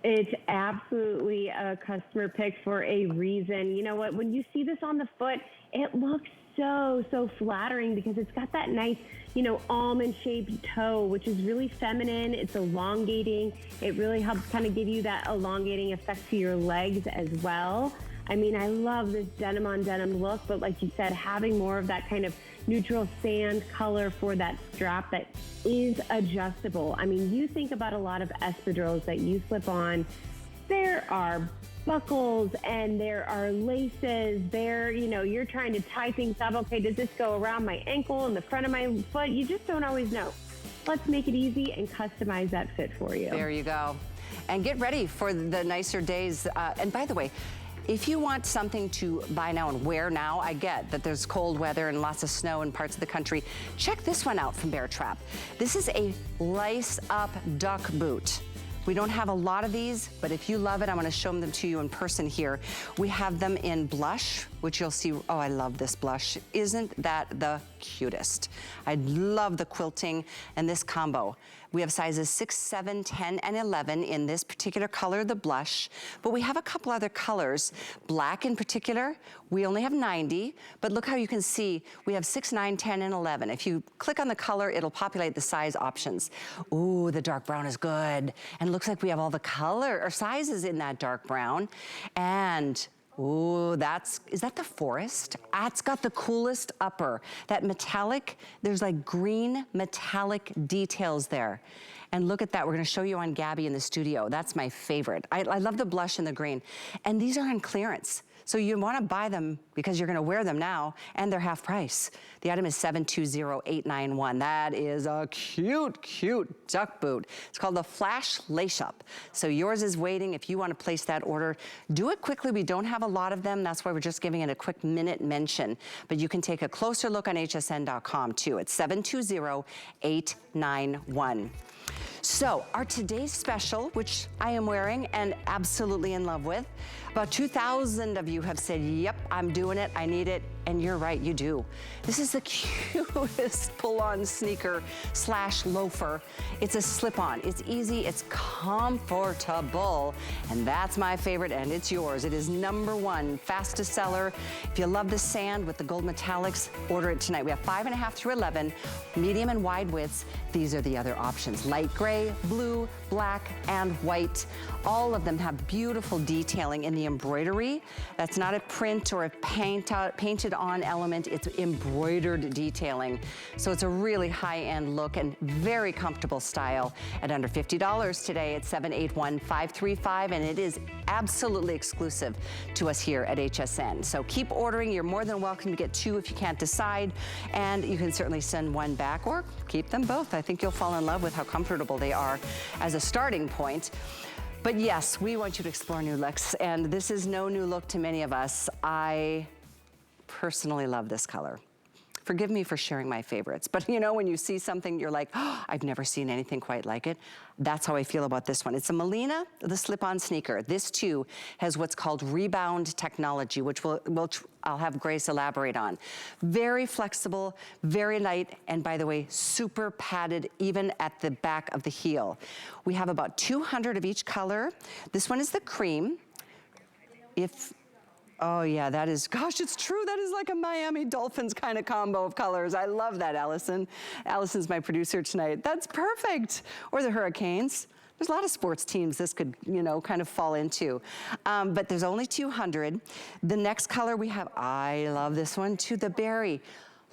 It's absolutely a customer pick for a reason. You know what? When you see this on the foot, it looks so flattering because it's got that nice, you know, almond-shaped toe, which is really feminine. It's elongating. It really helps kind of give you that elongating effect to your legs as well. I mean, I love this denim on denim look, but like you said, having more of that kind of neutral sand color for that strap that is adjustable. I mean, you think about a lot of espadrilles that you slip on, there are buckles and there are laces there, you know, you're trying to tie things up. Okay, does this go around my ankle and the front of my foot? You just don't always know. Let's make it easy and customize that fit for you. There you go. And get ready for the nicer days. And by the way, if you want something to buy now and wear now, I get that there's cold weather and lots of snow in parts of the country. Check this one out from Baretrap. This is a lace-up duck boot. We don't have a lot of these, but if you love it, I'm gonna show them to you in person here. We have them in blush, which you'll see, oh, I love this blush. Isn't that the cutest? I love the quilting and this combo. We have sizes 6, 7, 10, and 11 in this particular color, the blush, but we have a couple other colors. Black in particular, we only have 90, but look how you can see we have 6, 9, 10, and 11. If you click on the color, it'll populate the size options. Ooh, the dark brown is good. And it looks like we have all the color or sizes in that dark brown. And ooh, is that the forest? It's got the coolest upper. That metallic, there's like green metallic details there. And look at that, we're gonna show you on Gabby in the studio. That's my favorite. I love the blush and the green. And these are on clearance. So you wanna buy them because you're gonna wear them now, and they're half price. The item is 720891. That is a cute, cute duck boot. It's called the Flash Lace Up. So yours is waiting. If you wanna place that order, do it quickly. We don't have a lot of them. That's why we're just giving it a quick minute mention. But you can take a closer look on hsn.com too. It's 720891. So our today's special, which I am wearing and absolutely in love with, about 2,000 of you have said, yep, I'm doing it, I need it, and you're right, you do. This is the cutest pull-on sneaker / loafer. It's a slip-on, it's easy, it's comfortable, and that's my favorite, and it's yours. It is #1 fastest seller. If you love the sand with the gold metallics, order it tonight. We have 5.5 through 11, medium and wide widths. These are the other options, light gray, blue, black, and white. All of them have beautiful detailing in the embroidery. That's not a print or a painted on element. It's embroidered detailing. So it's a really high-end look and very comfortable style at under $50 today at 781-535, and it is absolutely exclusive to us here at HSN. So keep ordering. You're more than welcome to get two if you can't decide, and you can certainly send one back or keep them both. I think you'll fall in love with how comfortable they are as a starting point. But yes, we want you to explore new looks, and this is no new look to many of us. I personally love this color. Forgive me for sharing my favorites, but you know, when you see something, you're like, oh, I've never seen anything quite like it. That's how I feel about this one. It's a Molina, the slip-on sneaker. This too has what's called Rebound Technology, which I'll have Grace elaborate on. Very flexible, very light, and by the way, super padded even at the back of the heel. We have about 200 of each color. This one is the cream. Oh yeah, that is, gosh, it's true. That is like a Miami Dolphins kind of combo of colors. I love that, Allison. Allison's my producer tonight. That's perfect. Or the Hurricanes. There's a lot of sports teams this could, you know, kind of fall into. But there's only 200. The next color we have, I love this one too, the berry.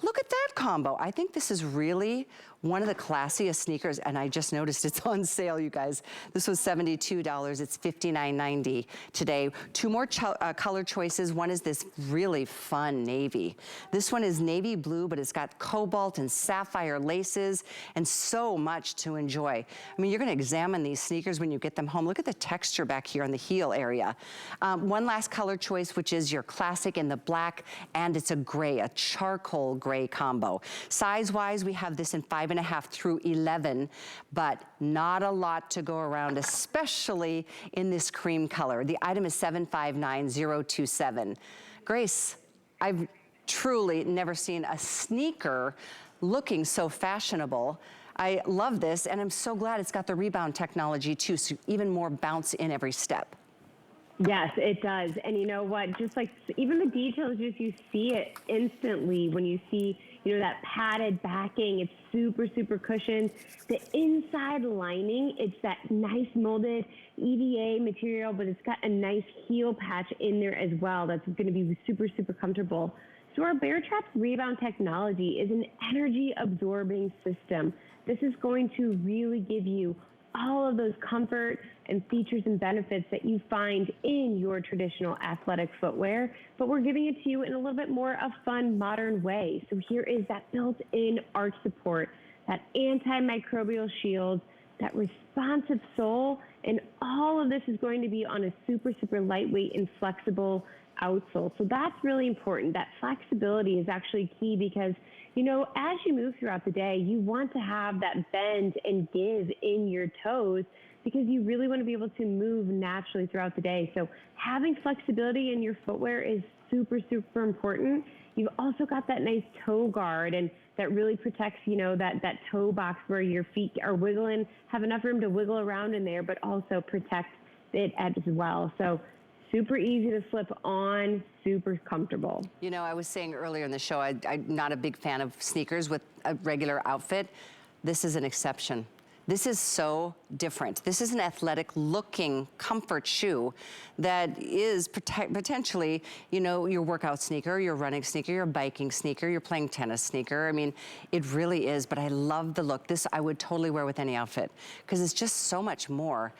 Look at that combo. I think this is really one of the classiest sneakers, and I just noticed it's on sale, you guys. This was $72, it's $59.90 today. Two more color choices. One is this really fun navy. This one is navy blue, but it's got cobalt and sapphire laces and so much to enjoy. I mean, you're gonna examine these sneakers when you get them home. Look at the texture back here on the heel area. One last color choice, which is your classic in the black, and it's a gray, a charcoal gray combo. Size-wise, we have this in 5.5 through 11, but not a lot to go around, especially in this cream color. The item is 759027. Grace, I've truly never seen a sneaker looking so fashionable. I love this, and I'm so glad it's got the rebound technology too, so even more bounce in every step. Yes, it does. And you know what? Just like even the details, just you see it instantly when you see, you know, that padded backing. It's super, super cushioned. The inside lining, it's that nice molded EVA material, but it's got a nice heel patch in there as well. That's going to be super, super comfortable. So our Baretraps Rebound Technology is an energy absorbing system. This is going to really give you all of those comfort and features and benefits that you find in your traditional athletic footwear, but we're giving it to you in a little bit more of a fun, modern way. So here is that built-in arch support, that antimicrobial shield, that responsive sole, and all of this is going to be on a super, super lightweight and flexible outsole. So that's really important. That flexibility is actually key because, you know, as you move throughout the day, you want to have that bend and give in your toes because you really want to be able to move naturally throughout the day. So having flexibility in your footwear is super, super important. You've also got that nice toe guard, and that really protects, you know, that toe box where your feet are wiggling, have enough room to wiggle around in there, but also protect it as well. So super easy to slip on, super comfortable. You know, I was saying earlier in the show, I'm not a big fan of sneakers with a regular outfit. This is an exception. This is so different. This is an athletic looking comfort shoe that is potentially, you know, your workout sneaker, your running sneaker, your biking sneaker, your playing tennis sneaker. I mean, it really is, but I love the look. This I would totally wear with any outfit because it's just so much more.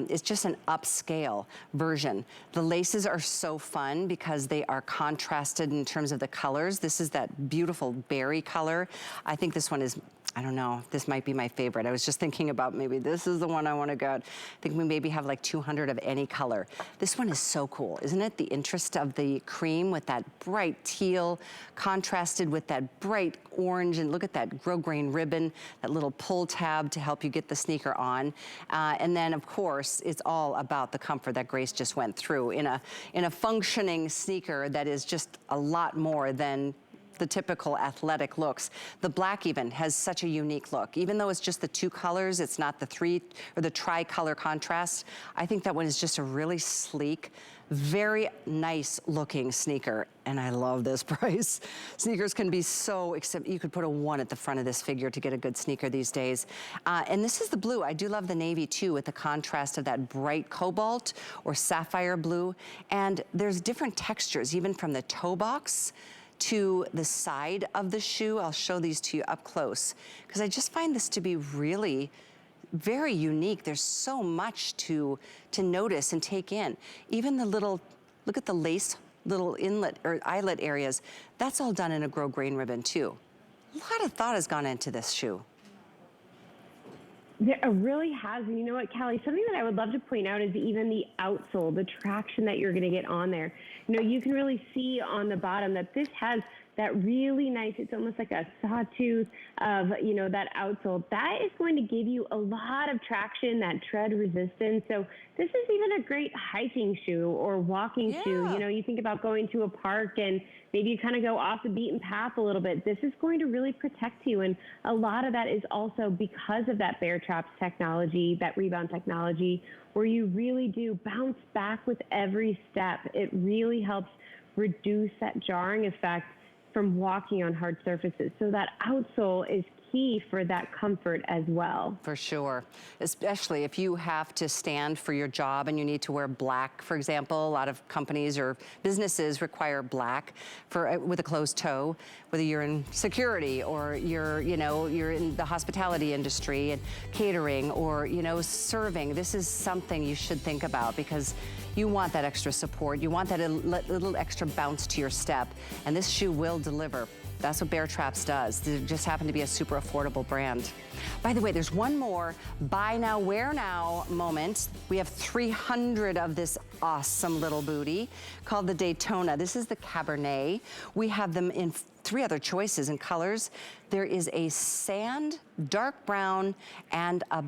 It's just an upscale version. The laces are so fun because they are contrasted in terms of the colors. This is that beautiful berry color. I think this one is, I don't know, this might be my favorite. I was just thinking about maybe this is the one I want to get. I think we maybe have like 200 of any color. This one is so cool, isn't it? The interest of the cream with that bright teal contrasted with that bright orange, and look at that grosgrain ribbon, that little pull tab to help you get the sneaker on. And then of course, it's all about the comfort that Grace just went through in a functioning sneaker that is just a lot more than the typical athletic looks. The black even has such a unique look. Even though it's just the two colors, it's not the three or the tri-color contrast. I think that one is just a really sleek, very nice looking sneaker. And I love this price. Sneakers can be so, except you could put a 1 at the front of this figure to get a good sneaker these days. And this is the blue. I do love the navy too, with the contrast of that bright cobalt or sapphire blue. And there's different textures, even from the toe box to the side of the shoe. I'll show these to you up close because I just find this to be really very unique. There's so much to notice and take in. Even the little, look at the lace little inlet or eyelet areas. That's all done in a grosgrain ribbon too. A lot of thought has gone into this shoe. There really has. And you know what, Callie, something that I would love to point out is even the outsole, the traction that you're going to get on there. You know, you can really see on the bottom that this has that really nice, it's almost like a sawtooth of, you know, that outsole. That is going to give you a lot of traction, that tread resistance. So this is even a great hiking shoe or walking shoe. You know, you think about going to a park and maybe you kind of go off the beaten path a little bit. This is going to really protect you. And a lot of that is also because of that Baretraps technology, that Rebound technology, where you really do bounce back with every step. It really helps reduce that jarring effect from walking on hard surfaces. So that outsole is key for that comfort as well. For sure, especially if you have to stand for your job and you need to wear black, for example. A lot of companies or businesses require black for with a closed toe, whether you're in security or you're in the hospitality industry and catering or, you know, serving. This is something you should think about because you want that extra support. You want that little extra bounce to your step, and this shoe will deliver. That's what Baretraps does. They just happen to be a super affordable brand. By the way, there's one more buy now, wear now moment. We have 300 of this awesome little booty called the Daytona. This is the Cabernet. We have them in 3 other choices and colors. There is a sand, dark brown, and a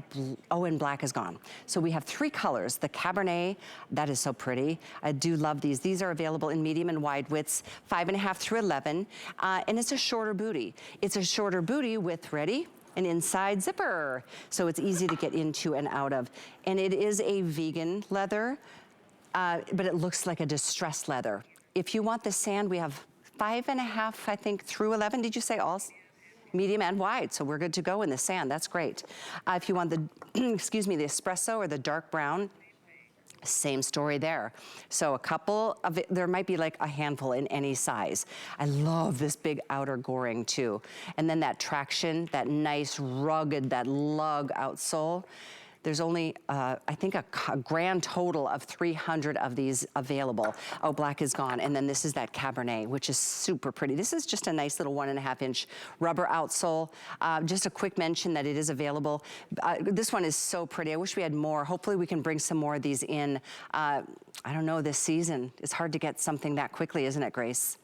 and black is gone. So we have 3 colors. The Cabernet, that is so pretty. I do love these. These are available in medium and wide widths, 5.5 through 11, and it's a shorter booty. It's a shorter booty with, ready? An inside zipper. So it's easy to get into and out of. And it is a vegan leather, but it looks like a distressed leather. If you want the sand, we have 5.5, I think, through 11. Did you say all? Medium and wide, so we're good to go in the sand. That's great. If you want the, excuse me, the espresso or the dark brown, same story there. So a couple of it, there might be like a handful in any size. I love this big outer goring too. And then that traction, that nice rugged, that lug outsole. There's only, I think, a grand total of 300 of these available. Oh, black is gone. And then this is that Cabernet, which is super pretty. This is just a nice little 1.5-inch rubber outsole. Just a quick mention that it is available. This one is so pretty. I wish we had more. Hopefully we can bring some more of these in, I don't know, this season. It's hard to get something that quickly, isn't it, Grace?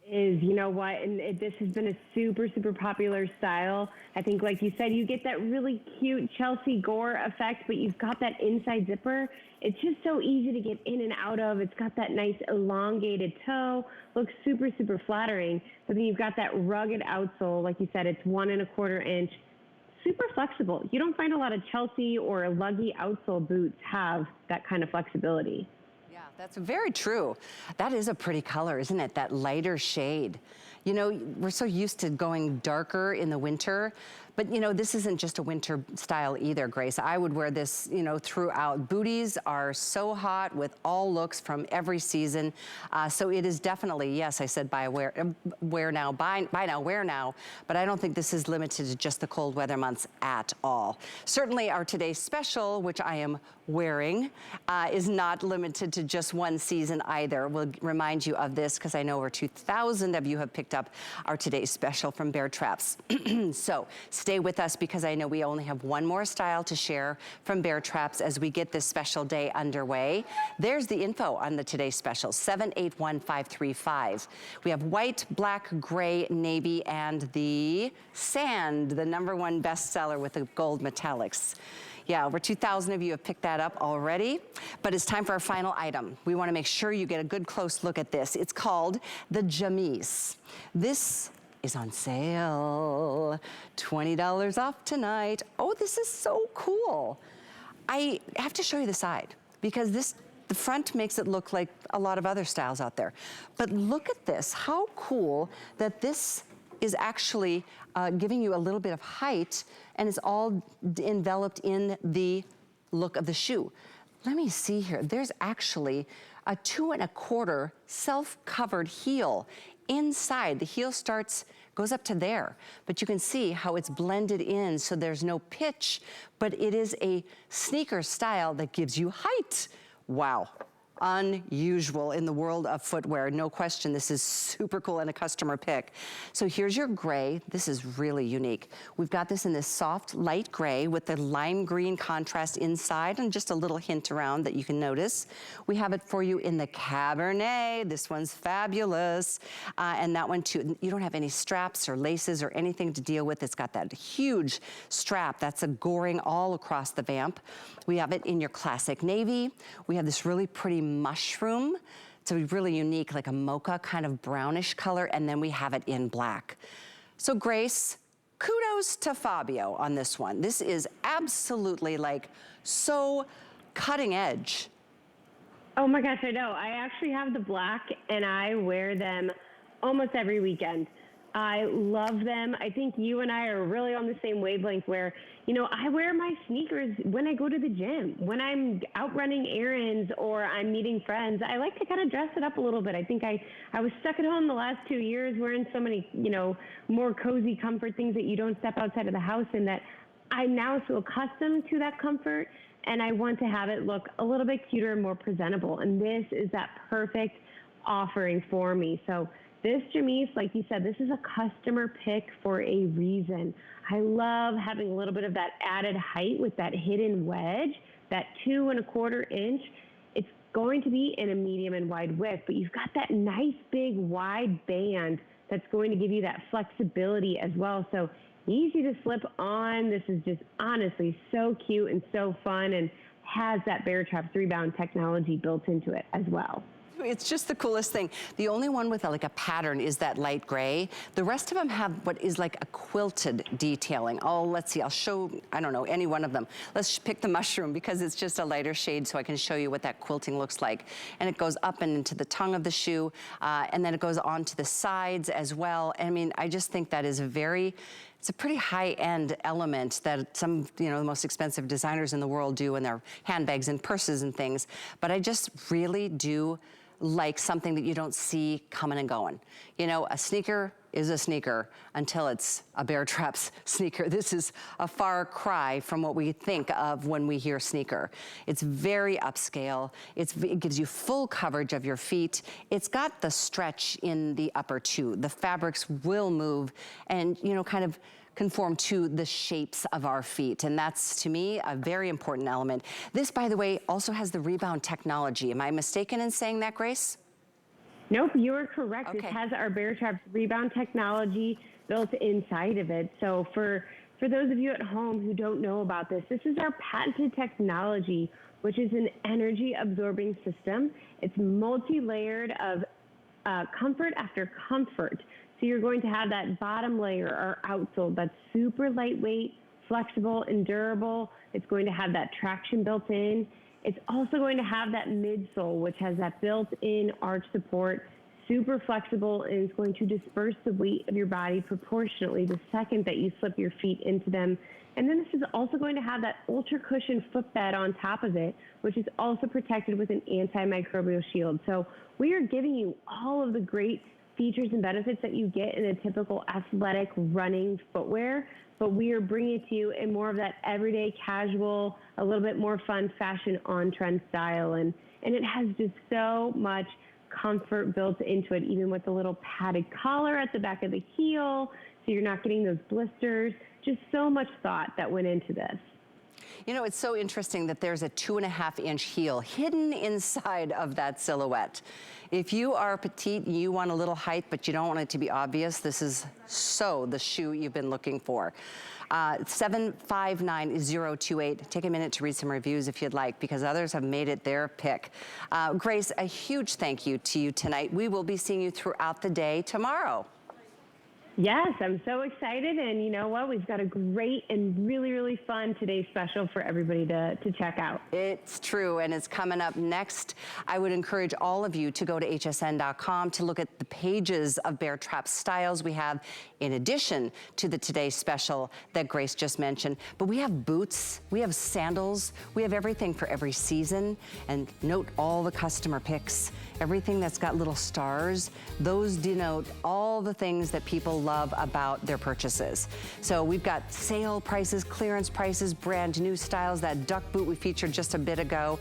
You know what, and this has been a super, super popular style. I think, like you said, you get that really cute Chelsea Gore effect, but you've got that inside zipper. It's just so easy to get in and out of. It's got that nice elongated toe, looks super, super flattering. But then you've got that rugged outsole. Like you said, it's 1.25 inch, super flexible. You don't find a lot of Chelsea or luggy outsole boots have that kind of flexibility. That's very true. That is a pretty color, isn't it? That lighter shade. You know, we're so used to going darker in the winter, but you know, this isn't just a winter style either, Grace. I would wear this, you know, throughout. Booties are so hot with all looks from every season. So it is definitely, yes, I said buy now, wear now, but I don't think this is limited to just the cold weather months at all. Certainly our today's special, which I am wearing, is not limited to just one season either. We'll remind you of this because I know over 2,000 of you have picked up our today's special from Baretraps. So stay with us because I know we only have one more style to share from Baretraps as we get this special day underway. There's the info on the today's special, 781535. We have white, black, gray, navy, and the sand, the #1 bestseller with the gold metallics. Yeah, over 2,000 of you have picked that up already, but it's time for our final item. We want to make sure you get a good close look at this. It's called the Jamise. This is on sale, $20 off tonight. Oh, this is so cool. I have to show you the side because the front makes it look like a lot of other styles out there. But look at this, how cool that this is actually giving you a little bit of height and it's all enveloped in the look of the shoe. Let me see here. There's actually a 2.25 self-covered heel inside. The heel goes up to there, but you can see how it's blended in so there's no pitch, but it is a sneaker style that gives you height. Wow. Unusual in the world of footwear. No question, this is super cool and a customer pick. So here's your gray. This is really unique. We've got this in this soft light gray with the lime green contrast inside and just a little hint around that you can notice. We have it for you in the Cabernet. This one's fabulous. And that one too, you don't have any straps or laces or anything to deal with. It's got that huge strap that's a goring all across the vamp. We have it in your classic navy. We have this really pretty mushroom. It's a really unique, like a mocha kind of brownish color, and then we have it in black. So Grace, kudos to Fabio on this one. This is absolutely like so cutting edge. Oh my gosh, I know. I actually have the black and I wear them almost every weekend. I love them. I think you and I are really on the same wavelength where, you know, I wear my sneakers when I go to the gym, when I'm out running errands or I'm meeting friends. I like to kind of dress it up a little bit. I think I was stuck at home the last 2 years wearing so many, you know, more cozy comfort things that you don't step outside of the house in, that I'm now so accustomed to that comfort and I want to have it look a little bit cuter and more presentable. And this is that perfect offering for me. So this, Jamise, like you said, this is a customer pick for a reason. I love having a little bit of that added height with that hidden wedge, that 2 1/4 inch. It's going to be in a medium and wide width, but you've got that nice big wide band that's going to give you that flexibility as well. So easy to slip on. This is just honestly so cute and so fun and has that Baretraps Rebound technology built into it as well. It's just the coolest thing. The only one with like a pattern is that light gray. The rest of them have what is like a quilted detailing. Oh, let's see, I'll show, I don't know, any one of them. Let's pick the mushroom because it's just a lighter shade so I can show you what that quilting looks like. And it goes up and into the tongue of the shoe, and then it goes on to the sides as well. I mean, I just think that is it's a pretty high-end element that some, you know, the most expensive designers in the world do in their handbags and purses and things. But I just really do like something that you don't see coming and going. You know, a sneaker is a sneaker until it's a Baretraps sneaker. This is a far cry from what we think of when we hear sneaker. It's very upscale. It gives you full coverage of your feet. It's got the stretch in the upper too. The fabrics will move and, you know, kind of conform to the shapes of our feet. And that's, to me, a very important element. This, by the way, also has the Rebound technology. Am I mistaken in saying that, Grace? Nope, you are correct. Okay. It has our Baretraps Rebound technology built inside of it. So for those of you at home who don't know about this, this is our patented technology, which is an energy absorbing system. It's multi-layered of comfort after comfort. So you're going to have that bottom layer or outsole that's super lightweight, flexible, and durable. It's going to have that traction built in. It's also going to have that midsole, which has that built-in arch support, super flexible, and is going to disperse the weight of your body proportionately the second that you slip your feet into them. And then this is also going to have that ultra cushion footbed on top of it, which is also protected with an antimicrobial shield. So we are giving you all of the great features and benefits that you get in a typical athletic running footwear, but we are bringing it to you in more of that everyday casual, a little bit more fun fashion on-trend style. And it has just so much comfort built into it, even with the little padded collar at the back of the heel, so you're not getting those blisters. Just so much thought that went into this. You know, it's so interesting that there's a 2.5 inch heel hidden inside of that silhouette. If you are petite and you want a little height, but you don't want it to be obvious, this is so the shoe you've been looking for. 759028. Take a minute to read some reviews if you'd like, because others have made it their pick. Grace, a huge thank you to you tonight. We will be seeing you throughout the day tomorrow. Yes, I'm so excited, and you know what? We've got a great and really, really fun today's special for everybody to check out. It's true, and it's coming up next. I would encourage all of you to go to hsn.com to look at the pages of Baretraps styles we have in addition to the Today Special that Grace just mentioned. But we have boots, we have sandals, we have everything for every season. And note all the customer picks, everything that's got little stars, those denote all the things that people love about their purchases. So we've got sale prices, clearance prices, brand new styles, that duck boot we featured just a bit ago.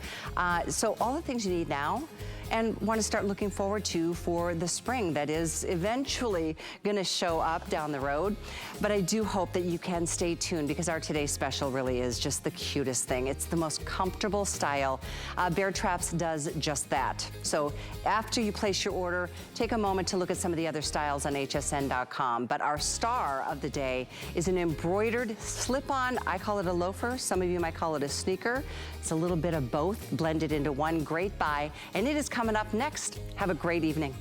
So all the things you need now and want to start looking forward to for the spring that is eventually going to show up down the road. But I do hope that you can stay tuned because our today's special really is just the cutest thing. It's the most comfortable style. Baretraps does just that. So after you place your order, take a moment to look at some of the other styles on hsn.com. But our star of the day is an embroidered slip-on. I call it a loafer. Some of you might call it a sneaker. It's a little bit of both blended into one great buy, and it is coming up next. Have a great evening.